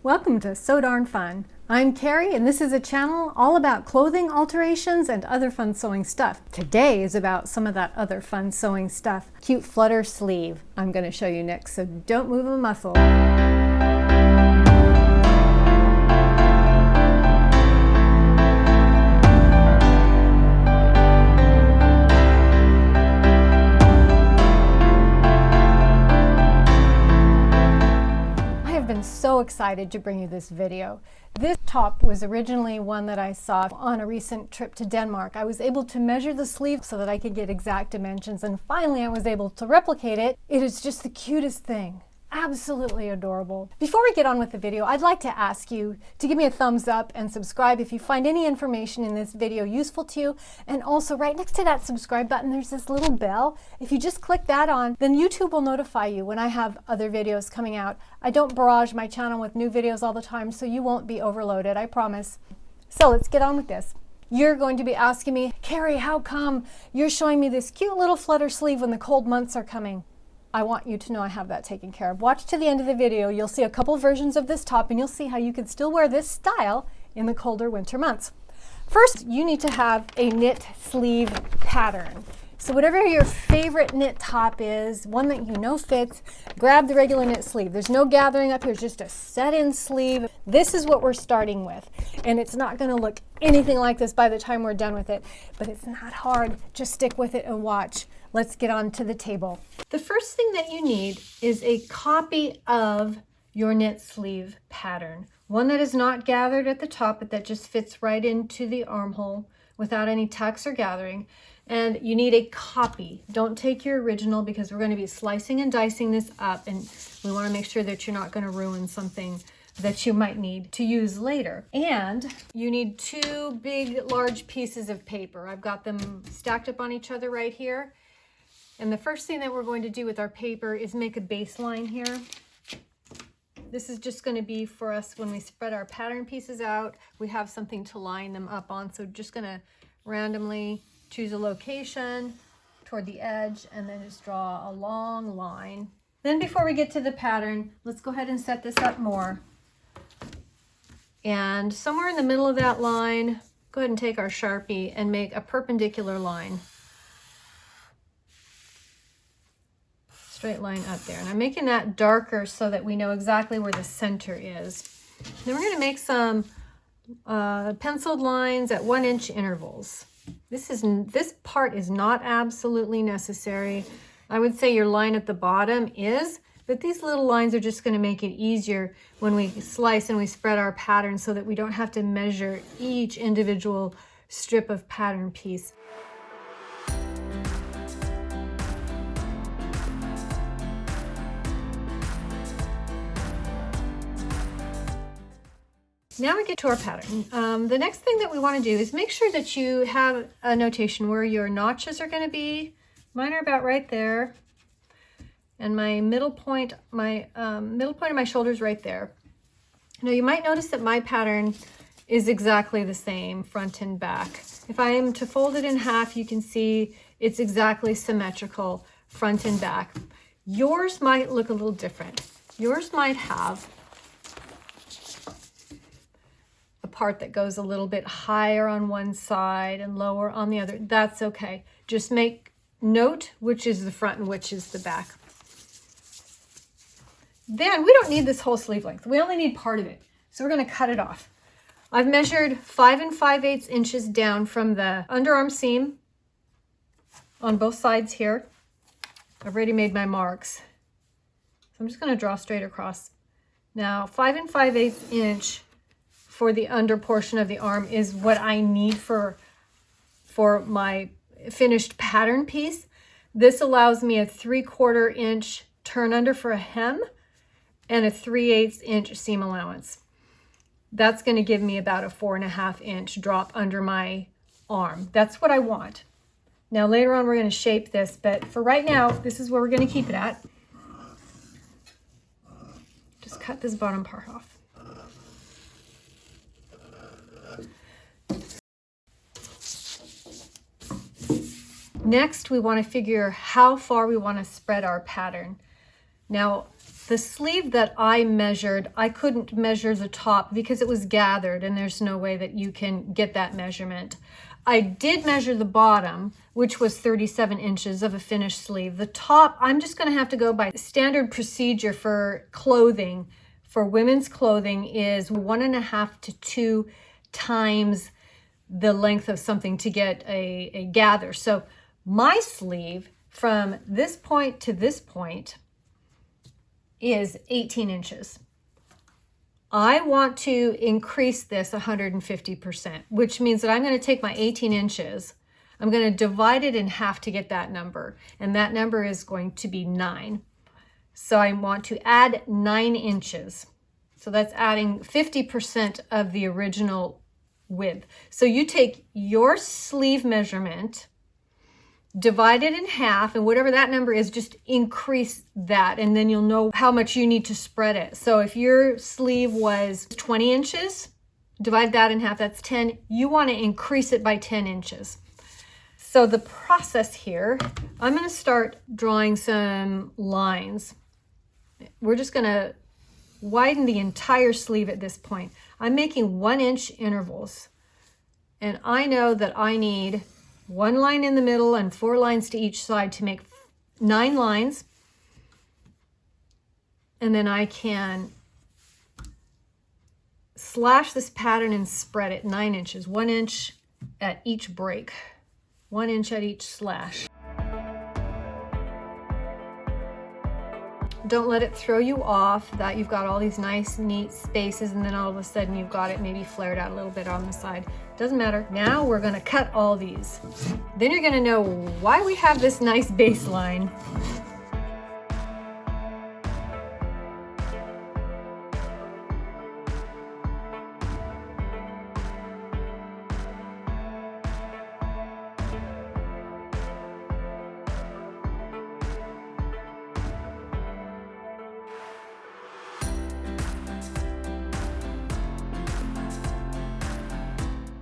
Welcome to So Darn Fun. I'm Carrie and this is a channel all about clothing alterations and other fun sewing stuff. Today is about some of that other fun sewing stuff. Cute flutter sleeve I'm going to show you next, so don't move a muscle. So excited to bring you this video. This top was originally one that I saw on a recent trip to Denmark. I was able to measure the sleeve so that I could get exact dimensions, and finally I was able to replicate it. It is just the cutest thing. Absolutely adorable. Before we get on with the video, I'd like to ask you to give me a thumbs up and subscribe if you find any information in this video useful to you. And also right next to that subscribe button, there's this little bell. If you just click that on, then YouTube will notify you when I have other videos coming out. I don't barrage my channel with new videos all the time, so you won't be overloaded, I promise. So let's get on with this. You're going to be asking me, Carrie, how come you're showing me this cute little flutter sleeve when the cold months are coming? I want you to know I have that taken care of. Watch to the end of the video. You'll see a couple versions of this top and you'll see how you can still wear this style in the colder winter months. First, you need to have a knit sleeve pattern. So whatever your favorite knit top is, one that you know fits, grab the regular knit sleeve. There's no gathering up here, it's just a set-in sleeve. This is what we're starting with. And it's not going to look anything like this by the time we're done with it, but it's not hard. Just stick with it and watch. Let's get on to the table. The first thing that you need is a copy of your knit sleeve pattern. One that is not gathered at the top, but that just fits right into the armhole without any tucks or gathering. And you need a copy. Don't take your original because we're going to be slicing and dicing this up, and we want to make sure that you're not going to ruin something that you might need to use later. And you need two big, large pieces of paper. I've got them stacked up on each other right here. And the first thing that we're going to do with our paper is make a baseline here. This is just going to be for us when we spread our pattern pieces out, we have something to line them up on. So just going to randomly choose a location toward the edge and then just draw a long line. Then before we get to the pattern, let's go ahead and set this up more. And somewhere in the middle of that line, go ahead and take our Sharpie and make a perpendicular line. Straight line up there. And I'm making that darker so that we know exactly where the center is. Then we're going to make some penciled lines at 1-inch intervals. This part is not absolutely necessary. I would say your line at the bottom is, but these little lines are just going to make it easier when we slice and we spread our pattern so that we don't have to measure each individual strip of pattern piece. Now we get to our pattern. The next thing that we want to do is make sure that you have a notation where your notches are going to be. Mine are about right there, and my middle point of my shoulder is right there. Now you might notice that my pattern is exactly the same front and back. If I am to fold it in half, you can see it's exactly symmetrical front and back. Yours might look a little different. Yours might have part that goes a little bit higher on one side and lower on the other. That's okay. Just make note which is the front and which is the back. Then we don't need this whole sleeve length. We only need part of it. So we're going to cut it off. I've measured 5 5/8 inches down from the underarm seam on both sides here. I've already made my marks. So I'm just going to draw straight across. Now 5 5/8 inch for the under portion of the arm is what I need for my finished pattern piece. This allows me a 3/4 inch turn under for a hem and a 3/8 inch seam allowance. That's going to give me about a 4.5 inch drop under my arm. That's what I want. Now later on we're going to shape this, but for right now this is where we're going to keep it at. Just cut this bottom part off. Next, we want to figure how far we want to spread our pattern. Now, The sleeve that I measured, I couldn't measure the top because it was gathered and there's no way that you can get that measurement. I did measure the bottom, which was 37 inches of a finished sleeve. The top, I'm just going to have to go by standard procedure for clothing. For women's clothing is 1.5 to 2 times the length of something to get a gather. So my sleeve from this point to this point is 18 inches. I want to increase this 150%, which means that I'm going to take my 18 inches, I'm going to divide it in half to get that number, and that number is going to be 9. So I want to add 9 inches. So that's adding 50% of the original width. So you take your sleeve measurement, divide it in half, and whatever that number is, just increase that, and then you'll know how much you need to spread it. So if your sleeve was 20 inches, divide that in half, that's 10. You want to increase it by 10 inches. So the process here, I'm going to start drawing some lines. We're just going to widen the entire sleeve at this point. I'm making 1-inch intervals, and I know that I need 1 line in the middle and 4 lines to each side to make 9 lines. And then I can slash this pattern and spread it 9 inches, 1 inch at each break, 1 inch at each slash. Don't let it throw you off that you've got all these nice, neat spaces, and then all of a sudden you've got it maybe flared out a little bit on the side. Doesn't matter. Now we're going to cut all these. Then you're going to know why we have this nice baseline.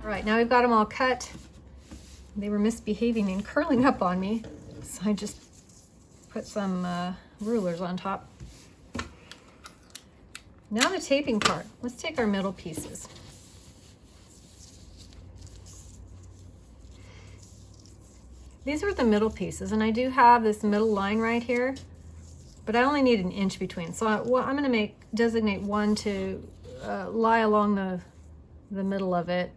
All right, now we've got them all cut. They were misbehaving and curling up on me, so I just put some rulers on top. Now the taping part. Let's take our middle pieces. These are the middle pieces, and I do have this middle line right here, but I only need 1 inch between. So I'm going to designate one to lie along the middle of it,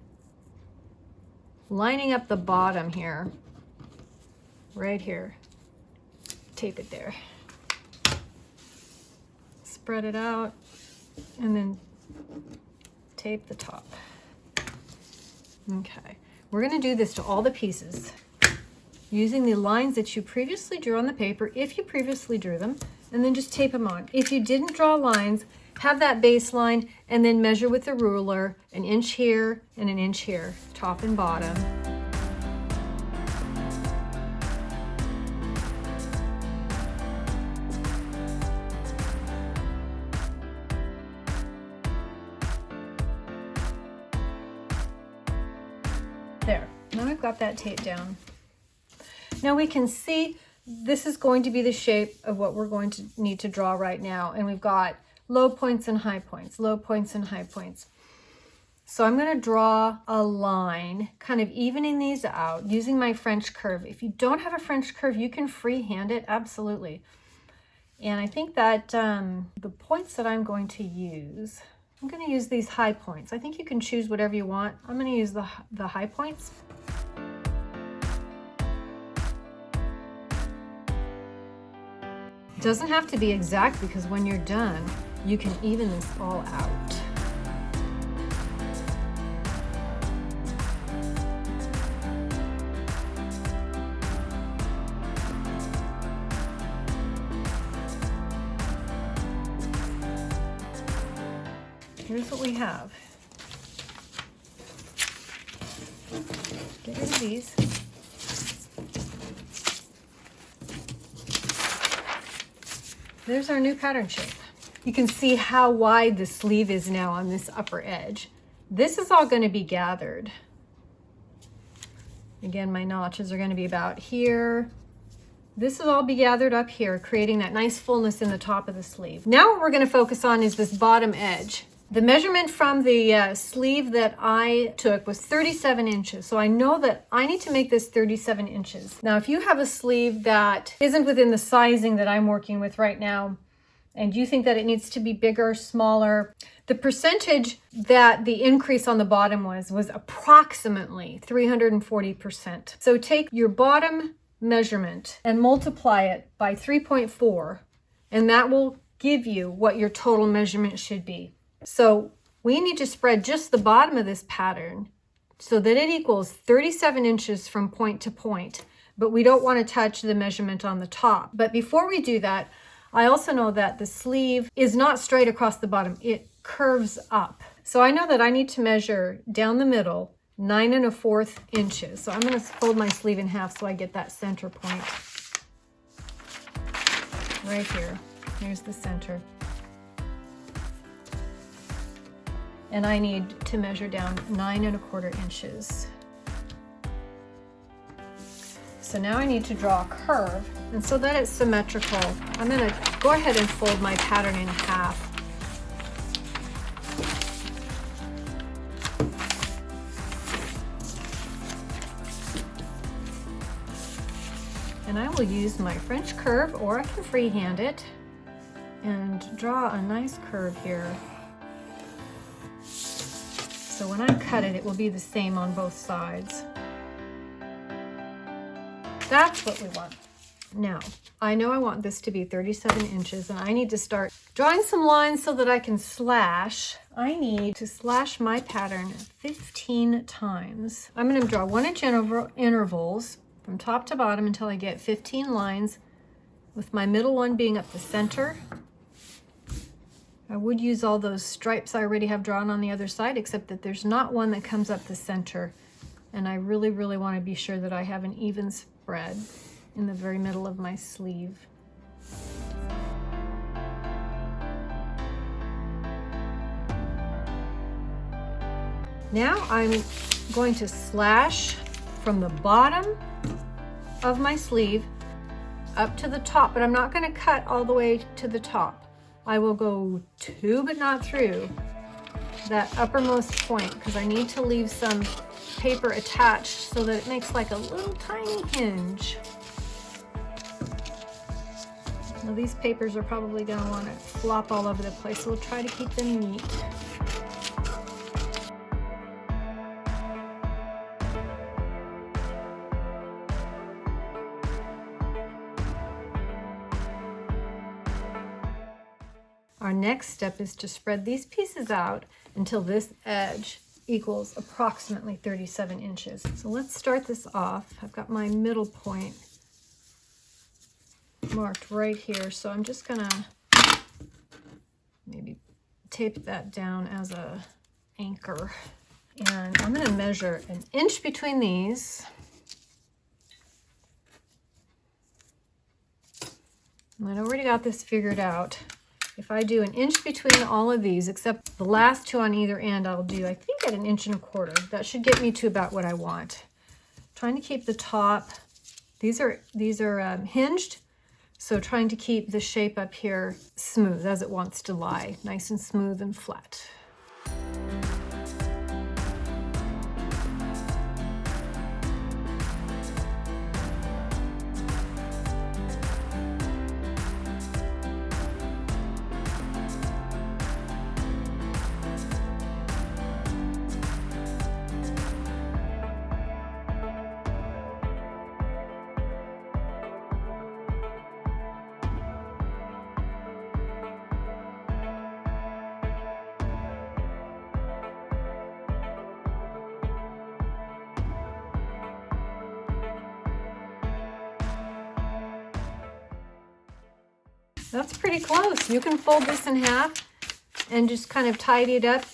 lining up the bottom here, right here. Tape it there. Spread it out, and then tape the top. Okay, we're going to do this to all the pieces using the lines that you previously drew on the paper, if you previously drew them, and then just tape them on. If you didn't draw lines, have that baseline and then measure with the ruler 1 inch here and 1 inch here, top and bottom. There, now I've got that taped down. Now we can see this is going to be the shape of what we're going to need to draw right now, and we've got low points and high points, low points and high points. So I'm going to draw a line, kind of evening these out using my French curve. If you don't have a French curve, you can freehand it, absolutely. And I think that the points that I'm going to use, I'm going to use these high points. I think you can choose whatever you want. I'm going to use the high points. It doesn't have to be exact, because when you're done, you can even this all out. Here's what we have. Get rid of these. There's our new pattern shape. You can see how wide the sleeve is now on this upper edge. This is all going to be gathered. Again, my notches are going to be about here This will all be gathered up here, creating that nice fullness in the top of the sleeve. Now what we're going to focus on is this bottom edge. The measurement from the sleeve that I took was 37 inches. So I know that I need to make this 37 inches. Now, if you have a sleeve that isn't within the sizing that I'm working with right now, and you think that it needs to be bigger, smaller, the percentage that the increase on the bottom was approximately 340%. So take your bottom measurement and multiply it by 3.4, and that will give you what your total measurement should be. So we need to spread just the bottom of this pattern so that it equals 37 inches from point to point, but we don't want to touch the measurement on the top. But before we do that, I also know that the sleeve is not straight across the bottom, it curves up. So I know that I need to measure down the middle 9 1/4 inches. So I'm going to fold my sleeve in half so I get that center point right here. Here's the center. And I need to measure down 9 1/4 inches. So now I need to draw a curve, and so that it's symmetrical, I'm going to go ahead and fold my pattern in half. And I will use my French curve, or I can freehand it and draw a nice curve here. So when I cut it, it will be the same on both sides. That's what we want. Now, I know I want this to be 37 inches, and I need to start drawing some lines so that I can slash. I need to slash my pattern 15 times. I'm going to draw 1-inch intervals from top to bottom until I get 15 lines, with my middle one being up the center. I would use all those stripes I already have drawn on the other side, except that there's not one that comes up the center. And I really, really want to be sure that I have an even spread in the very middle of my sleeve. Now I'm going to slash from the bottom of my sleeve up to the top, but I'm not going to cut all the way to the top. I will go to, but not through, that uppermost point, because I need to leave some paper attached so that it makes like a little tiny hinge. Now these papers are probably going to want to flop all over the place, so we'll try to keep them neat. Our next step is to spread these pieces out until this edge equals approximately 37 inches. So let's start this off. I've got my middle point marked right here, so I'm just gonna maybe tape that down as a anchor. And I'm gonna measure 1 inch between these. And I've already got this figured out. If I do 1 inch between all of these, except the last two on either end, I'll do, I think, at 1 1/4 inches. That should get me to about what I want. Trying to keep the top, these are hinged, so trying to keep the shape up here smooth as it wants to lie, nice and smooth and flat. That's pretty close. You can fold this in half and just kind of tidy it up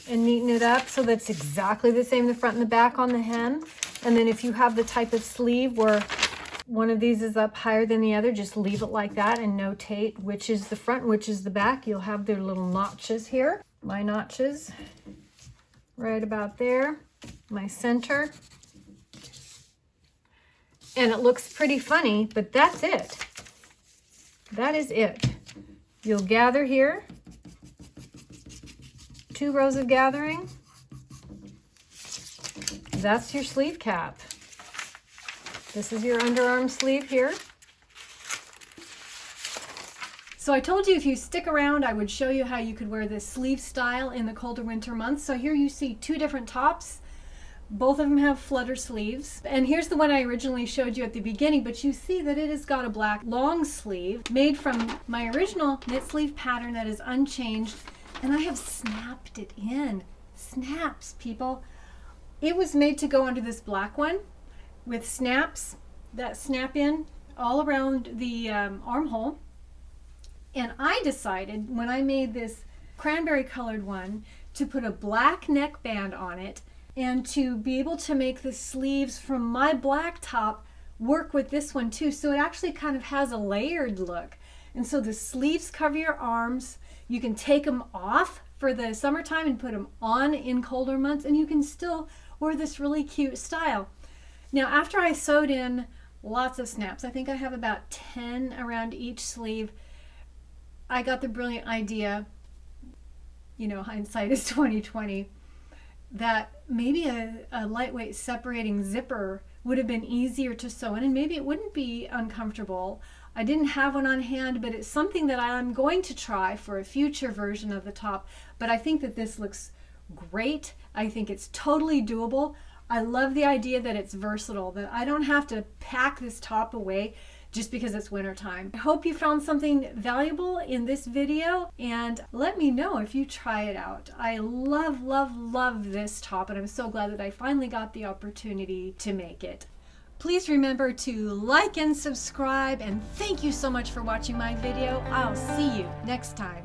and neaten it up so that's exactly the same, the front and the back on the hem. And then if you have the type of sleeve where one of these is up higher than the other, just leave it like that and notate which is the front, which is the back. You'll have their little notches here. My notches right about there. My center. And it looks pretty funny, but that's it. That is it. You'll gather here, 2 rows of gathering. That's your sleeve cap. This is your underarm sleeve here. So I told you if you stick around, I would show you how you could wear this sleeve style in the colder winter months. So here you see 2 different tops. Both of them have flutter sleeves. And here's the one I originally showed you at the beginning, but you see that it has got a black long sleeve made from my original knit sleeve pattern that is unchanged. And I have snapped it in. Snaps, people. It was made to go under this black one with snaps that snap in all around the armhole. And I decided when I made this cranberry colored one to put a black neckband on it and to be able to make the sleeves from my black top work with this one too. So it actually kind of has a layered look. And so the sleeves cover your arms. You can take them off for the summertime and put them on in colder months, and you can still wear this really cute style. Now, after I sewed in lots of snaps, I think I have about 10 around each sleeve, I got the brilliant idea, you know, hindsight is 2020, that maybe a lightweight separating zipper would have been easier to sew in, and maybe it wouldn't be uncomfortable. I didn't have one on hand, but it's something that I'm going to try for a future version of the top. But I think that this looks great. I think it's totally doable. I love the idea that it's versatile, that I don't have to pack this top away just because it's wintertime. I hope you found something valuable in this video, and let me know if you try it out. I love, love, love this top, and I'm so glad that I finally got the opportunity to make it. Please remember to like and subscribe, and thank you so much for watching my video. I'll see you next time.